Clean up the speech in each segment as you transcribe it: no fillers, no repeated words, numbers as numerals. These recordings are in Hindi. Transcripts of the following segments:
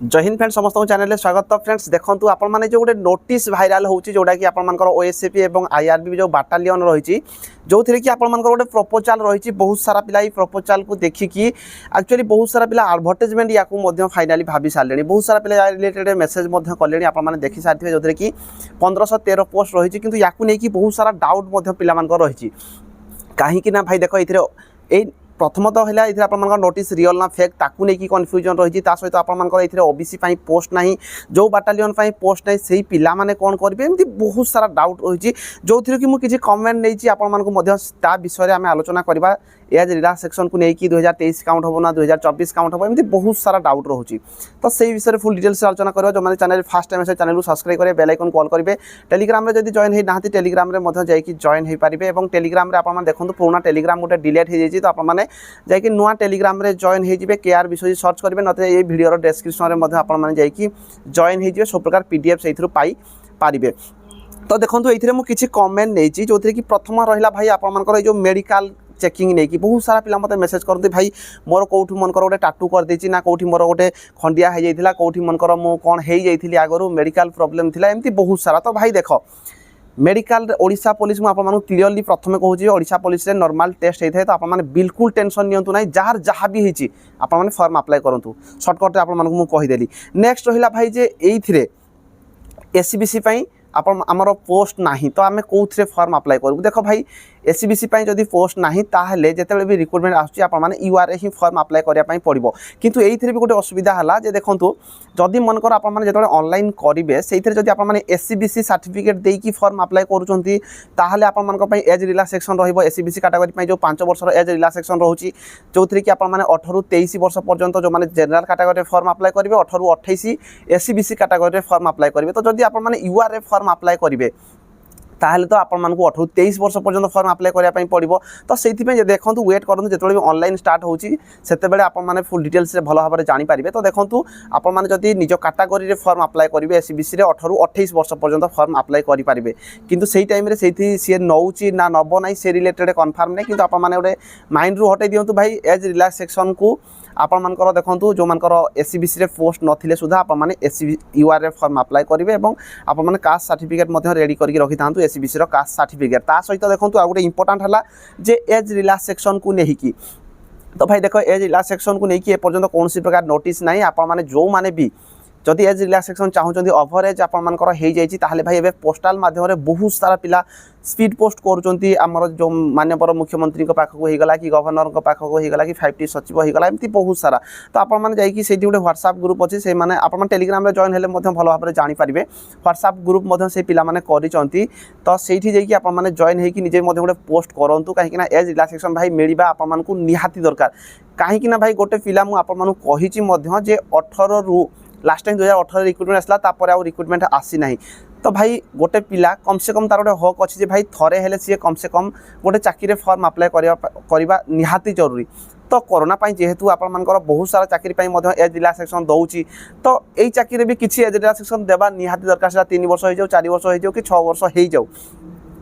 जय हिंद फ्रेंड्स समस्त चैनल स्वागत। तो फ्रेंड्स देखो आपण मैंने जो गोटे नोटिस भाइराल होची जोटा कि आपर ओएससीपी और आईआरबी जो बाटालियन रही जो थी कि आपर गोटे प्रपोजाल रही बहुत सारा पिला प्रपोजाल को देखिकी एक्चुअली बहुत सारा पिला एडवर्टाइजमेंट या फाइनाली भाभी सारे बहुत सारा पिला रिलेटेड मेसेज कले आपने देखी सारी जो कि 1513 पोस्ट रही कि या बहुत सारा डाउट पिला रही कहीं भाई देख ये प्रथमतः है ये आप नोटिस रियल ना फेक ताकू नहीं कन्फ्यूजन रही सहित आपर ओबीसी ओबीसी नहीं जो बाटालियन पोस्ट नहीं से पिला माने कौन करेंगे एमती बहुत सारा डाउट रही जो थी कि मुझे कमेंट नहीं आपा विषय में आलोचना करवा एज रिलैक्सेशन को लेकिन 2023 काउंट हम ना 2024 काउंट हम एमती बहुत सारा डाउट रोचे तो से विषय फुल डिटेल्स आलोचना करवा जो मैंने चैनल फास्ट टाइम से चैनल को सब्सक्राइब करेंगे बेल आइकन कॉल करेंगे टेलीग्राम में जब जॉइन होना टेलीग्राम में जाकि जॉइन हो पारे और टेलीग्राम आप देखो पुराना टेलीग्राम गोटे डिलीट हो जाए तो आपने जाकि नुआ टेलीग्राम में जॉइन हो केआर विषय सर्च करेंगे ना ये वीडियो डिस्क्रिप्शन में आपने जॉइन हो सब प्रकार पीडीएफ से पाई पारे। तो देखो ये मुझे कमेंट नहीं जो थी कि प्रथम रहा भाई आपर जो मेडिकल चेकिंग नहीं कि बहुत सारा पिला मत मेसेज करते भाई मोर कौट मनकर गोटे टाटू कर देछि ना कौटी मोर गोटे खंडिया हो जाइथिला कौटी मनकर मु कौन हो जाइथिली आगरू मेडिकल प्रॉब्लम थिला एमती बहुत सारा। तो भाई देख मेडिकल ओडिशा पुलिस मुझे आपको क्लीयरली प्रथम कहूँ ओडिशा पुलिस रे नॉर्मल टेस्ट होता है तो आपने बिल्कुल टेंशन नियंतु ना जार जहाँ भी होती आपने फॉर्म अप्लाई करूँ सर्टकट आपको कहीदेली। नेक्स्ट रहा भाई जे ये एससीबीसी आमर पोस्ट नहीं तो आम कौन फॉर्म अप्लाई करूँ देख भाई एससीबीसी जदि पोस्ट नहीं ताहले जिते भी रिक्रुटमेंट आसने यूआरए ही फॉर्म अप्लाई करने पड़ो किंतु ये भी गोटे असुविधा है जे देखो जदि मनकर आपने जो ऑनलाइन करेंगे से आपने एससीबीसी सर्टिफिकेट देकी फॉर्म अप्लाई करें आप एज रिलैक्सेशन एससीबीसी कैटेगरी जो 5 वर्ष एज रिलैक्सेशन रोचे जो थी कि आपने 18 ରୁ 23 वर्ष पर्यंत जो मैंने जनरल कैटेगरी फॉर्म अप्लाई करेंगे 18 ରୁ 28 एससीबीसी कैटेगरी फॉर्म अप्लाई करेंगे। तो जदि आपने यूआरए फॉर्म अप्लाई करेंगे ताहले तो आपण मानक 18 ରୁ 23 वर्ष पर्यंत फॉर्म अप्लाई करने पड़ो। तो से देखो वेट करूँ जो भी ऑनलाइन स्टार्ट होते आपने फुल डिटेल्स भल भाव में जानीपारे। तो देखो आपने जदि निज कैटेगरी फॉर्म अप्लाई करेंगे एससीबीसी 18 ରୁ 28 वर्ष पर्यंत फॉर्म अप्लाई करेंगे किंतु से टाइम सी नौची ना नब ना से रिलेटेड कन्फर्म नहीं किंतु आपने गोटे माइंड रू हटे दिंतु भाई एज रिलैक्सेशन को आपणकर देखो जो मानकर एससीबीसी पोस्ट नथिले सुधा आपने यूआरए फॉर्म अप्लाई करेंगे और आपने कास्ट सर्टिफिकेट रेडी करके रखी था एससीबीसी कास्ट सर्टिफिकेट ता सहित देखो आ गोटे इंपोर्टाट है जे एज रिलैक्सेशन को लेकिन। तो भाई देख एज रिलैक्सेशन को लेकिन एपर्यंत कौन प्रकार नोटिस ना आपण जो मैंने भी जदि एज रिलैक्सेशन चाहते ओवर एज आपर हो भाई ए पोस्टाल माध्यम बहुत सारा पिला स्पीड पोस्ट कर जो माननीय मुख्यमंत्री पाखक होगा कि गवर्नर पाखक होगा कि 5T सचिव होगा एमती बहुत सारा। तो आपने से गोटे व्हाट्सएप ग्रुप अच्छे से आप टेलीग्राम में जॉइन हेल्ले भल भाव में जानीपारे व्हाट्सएप ग्रुप से पिला करी तो से आपने जॉइन होगी निजे गोटे पोस्ट करूँ कहीं एज रिलैक्सेशन भाई मिलवा आपको निहाती दरकार कहीं भाई गोटे पिला मुझे 18 ରୁ लास्ट टाइम 2018 रिक्रुटमेंट आसला आउ रिक्रुटमेंट आसी ना। तो भाई गोटे पिला कम से कम तार गोटे हक अच्छी भाई थरे हेले सी कम से कम गोटे चाकरी फॉर्म अप्लाई करवा निहाती जरूरी। तो कोरोना जेहेतु आपर बहुत सारा चाकरी एज रिलैक्सेशन दौची तो यही चाकरी भी किसी एज रिलैक्सेशन देवा निहाती दरकार 3 वर्ष हो 4 वर्ष हो कि 6 वर्ष हो जाऊ।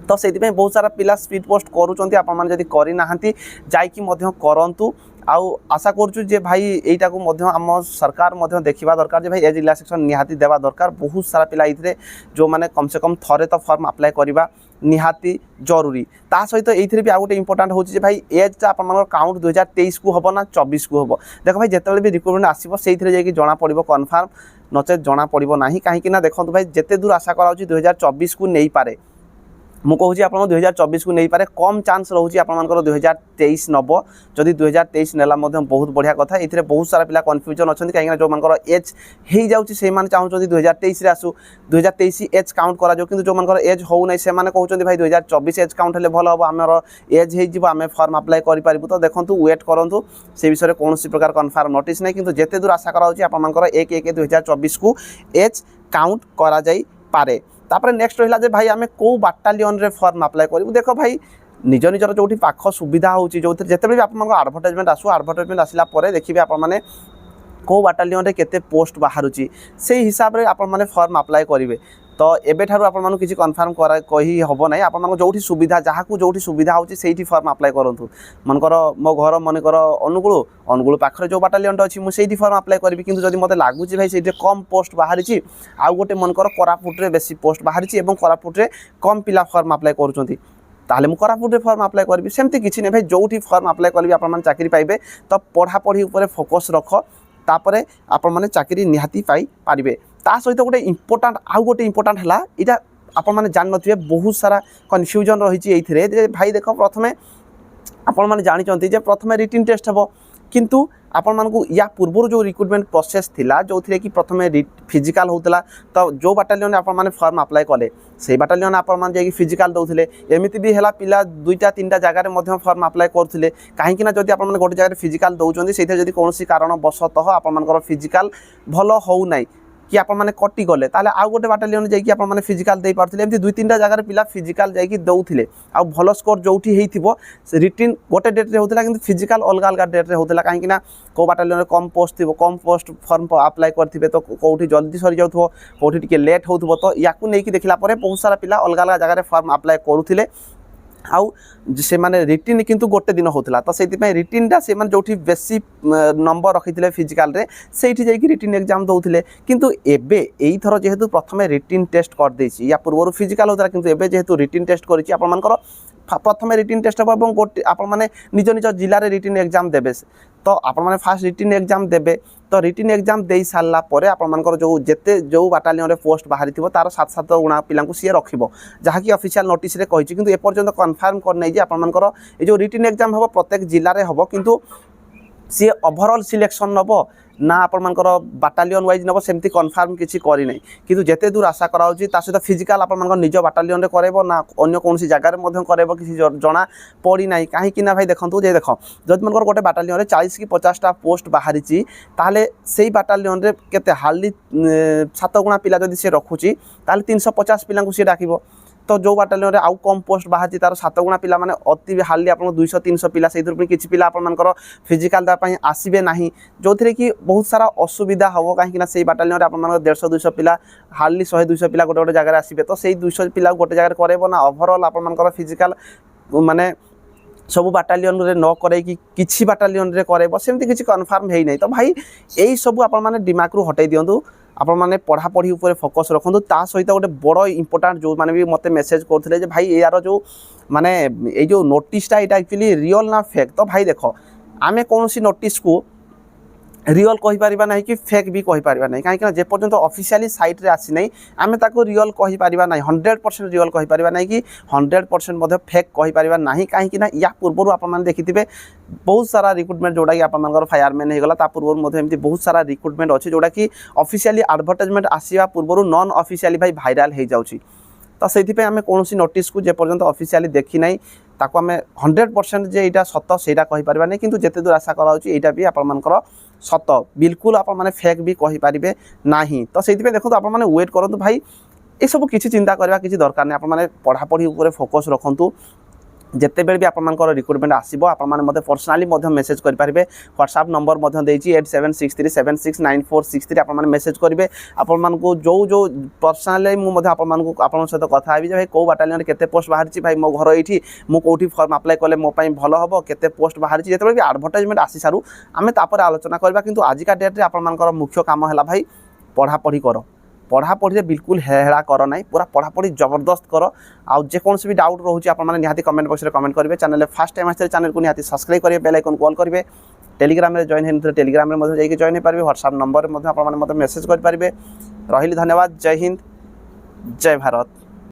तो से बहुत सारा पिला स्पीड पोस्ट करूँ आपड़ी करना करूँ आउ आशा करुँ जे भाई यहीटा को आम सरकार देखा दरकार जे भाई एज रिलैक्सेशन निहाती देवा दरकार बहुत सारा पिला ये जो मैंने कम से कम थरे तो फॉर्म अप्लाई करवा निहाती जरूरी। ता सहित ये भी आ गए इंपोर्टाट हो भाई एज आप काउंट 2023 को हम ना 24 को हम देख भाई जिते भी रिक्रुटमेंट आसो से जना पड़ो कन्फर्म नचेत जना पड़ो ना कहीं देखो भाई जिते दूर आशा करा 2024 को नहीं पारे मु कहूँ आप 2024 को नहीं पारे कम चांस रोचे आपर 2023 नब जदि 2023 नेला बहुत बढ़िया कथा ये बहुत सारा पिला कन्फ्यूजन अच्छा कहीं जो मान एज हो जाऊँगी से चाहते 2023 आसू 2023 एज काउंट करा कि जो मान एज हो ना से कहते भाई 2024 एज काउंट हेल्ले भल हम आमर एज हो फॉर्म अप्लाई करूँ। तो देखो वेट करूँ से विषय कौन प्रकार कन्फर्म नोटिस नहीं किंतु जिते दूर आशा करा 1/1/2024 को एज काउंट करा जाई पारे। तापर नेक्स्ट रहा भाई आम कौ बाटालियन रे फॉर्म अप्लाई करूँ देख भाई निज निजर जो पाख सुविधा होती जो जिते भी आप आडभर्टाइजमेंट आसू आडभर्टाइजमेंट आसला देखिए आपने कौ बाटालियन रे केते पोस्ट बाहर से हिसाब से आपने फॉर्म अप्लाई करेंगे। तो एबेठारु आपन किसी कन्फर्म कही हम ना आपन जो सुविधा जहाँ को जो सुविधा होची सेठी फॉर्म अप्लाई करंतु मनकर मो घर मनकर अनुगुल पाखरे जो बाटालियन अच्छी मुझे फॉर्म अप्लाई करी कि जब मत लगुच भाई से कम पोस्ट बाहरी आउ गोटे मनकर कोरापुट बेसी पोस्ट बाहरी कोरापुट कम पिला फॉर्म अप्लाई करुँच ताले मु कोरापुट फॉर्म अप्लाई करी सेमती किसी नहीं भाई जो फॉर्म अप्लाई करी आप चाकरी पाइबे तो पढ़ापढ़ी उपर फोकस रख तापरे आपण माने चाकरी निहाती पाई पारिबे ता सहित गोटे इम्पोर्टाट आउ गोटे इम्पोर्टाट है यहाँ आपण माने जान नथिबे बहुत सारा कन्फ्यूजन रही ये भाई देख प्रथमे आपण माने जानी जे प्रथमे रिटन टेस्ट हे किंतु आपण मानकु या पूर्व जो रिक्रुटमेंट प्रोसेस थिला जो थी कि प्रथमे फिजिकाल होता तो जो बाटालियन आपण माने फॉर्म अप्लाई कले से बाटालियन आपण माने जाकि फिजिकाल दौले एमती भी है पिला 2टा 3टा जगह फॉर्म अप्लाई करते कहीं जब आप गोटे जगह फिजिकाल दौरान से कौन कारण बसतः आप फिजिकाल भल हो ना कि आप मैंने कटि गले ताले आउ गोटे बाटालियन जाकि आप मैंने फिजिकाल दे पारथिले एमती 2-3टा जगह पिला फिजिकाल जाकि दौथिले आ भल स्कोर जोठी हेइथिबो रिटन गोटे डेट रे होतला किंतु फिजिकाल अलग अलग डेट रे होतला काहे कि ना को बाटालियन कम पोस्ट थिबो कम पोस्ट फॉर्म अप्लाई करथिबे तो कोठी जल्दी सरी जाउथबो कोठी टिके लेट होउथबो तो याकु नै कि देखिला परे बहुत सारा पिला अलग अलग जगह फॉर्म अप्लाई करूथिले आउ से माने रिटिन किंतु गोटे दिन होता तो से रिटिनटा से जो बेसी नंबर रखी फिजिकाल रे सेठी जाइए रिटिन एग्जाम दौले किंतु एबे एई थर जेहेतु प्रथमे रिटिन टेस्ट कर देछि या पूर्व फिजिकाल होता किंतु एबे जेहेतु रिटिन टेस्ट करिछि आपण मानकर प्रथमे रिटिन टेस्ट हम और गोटे आपण माने निज निज जिले में रिटिन एग्जाम देबे तो आपण माने फास्ट रिटिन एग्जाम देबे तो रिटिन एग्जाम दे सारा पर आपर जो जिते जो बाटालियन पोस्ट बाहरी थी तार 7-7 गुणा पिला सी रखिबो जहाँकि ऑफिशियल नोटिस रे कहिछि किंतु एपर्यंत कन्फर्म कर नै जे आपर ये जो रिटिन एग्जाम हम प्रत्येक जिले में हम किंतु सी ओवरऑल सिलेक्शन नब ना आपर बाटालियन वाइज नब सेमती कन्फर्म किसी करना किंतु जिते दूर आशा करा सहित फिजिकाल आपर निज बाटालियन करब ना अन्य कौन जगार करब किसी जना पड़ना कहीं भाई देखो जे देख जब मन गोटे बाटालियन 40 कि 50टा पोस्ट बाहरी ताले से बाटालियन रे केते हार्डली 7 गुणा पिला जदि से रखुची ताले 350 पिला सी डाकिबो तो जो बाटालियन आउ कम पोस्ट बाहर तार 7 गुणा पिला माने अति हार्डली आप 200-300 पिला से किसी पिला आपर फिजिकाल देवाई आसबे ना जो थी कि बहुत सारा असुविधा हम कहीं से बाटालियन आप 150-200 पिला हार्डली 100-200 पिला गोटे गोटे जगह आसबे तो से 200 पिला गोटे जगह करब ना ओवरऑल आपर फिजिकाल माने सब बाटालियन रे न करे कि बाटालियन रे करब सेमती किसी कन्फर्म है नहीं तो भाई यही सब आप दिमाग रू हटै दिंतु आपण माने पढ़ापढ़ी उपर फोकस रखु ता सहित गोटे बड़ इंपोर्टाट जो माने भी मत मेसेज करते भाई यार जो माने ये जो नोटिसटा यहाँ एक्चुअली रियल ना फेक तो भाई देख आमे कौन सी नोटिस को रियल कहीपर ना कि फेक भी कहीपर ना कहीं जेपर्यंत ऑफिशियली साइट रे आसी नहीं आमे ताको रियल कहीपर ना 100% रियल कहीपर ना कि 100% फेक कहीपर ना कहीं या पूर्व आप देखिथे बहुत सारा रिक्रुटमेंट जोड़ा कि आप फायरमैन हो गला पूर्व एमती बहुत सारा रिक्रुटमेंट अच्छे जोड़ा कि ऑफिशियली एडवर्टाइजमेंट आसवा पूर्व नॉन ऑफिशियली भाई भाइराल हो जाउछि तो से आम कौन नोटिस को जेपर्यंत ऑफिशियली देखी ना ताको आम 100% जे यहाँ सत से कहीपर ना कि जिते दूर आशा कराया भी आपर सत बिल्कुल आप माने फेक भी कहीपर ना तो से देखो आप वेट करूँ भाई ये सब किसी चिंता करवा किसी दरकार नहीं आप पढ़ापढ़ी उपर फोकस रखु जिते भी आपर रिक्रुटमेंट आसो आप पर्सनाली मेसेज करेंगे व्हाट्सएप नंबर 8763769463 आप मेसेज करेंगे आपण जो जो पर्सनाली मुझे आप सहित कथा है भाई कौ बाटालियन केते पोस्ट बाहरी भाई मो घर ये मुझे फॉर्म अप्लाई कले मोपाई भल हम केते पोस्ट बाहरी जिते भी एडवर्टाइजमेंट आसी सारू आम तापर आलोचना करवा किंतु आजिका डेट्रे आपर मुख्य काम है भाई पढ़ापढ़ी कर पढ़ापढ़ी बिल्कुल हेड़ा कर ना पूरा पढ़ापढ़ी जबरदस्त कर आउ जेकोसी भी डाउट रोचे आप निहाती कमेंट बॉक्स में कमेंट करेंगे चैनल फास्ट टाइम आसते चैनल को निहाती सब्सक्राइब करेंगे बेल आइकन कॉल करेंगे टेलीग्राम में जॉइन है टेलीग्राम में जाइए जॉइन हो पारे व्हाट्सएप नंबर में आप मेसेज करेंगे रही धन्यवाद जय हिंद जय भारत।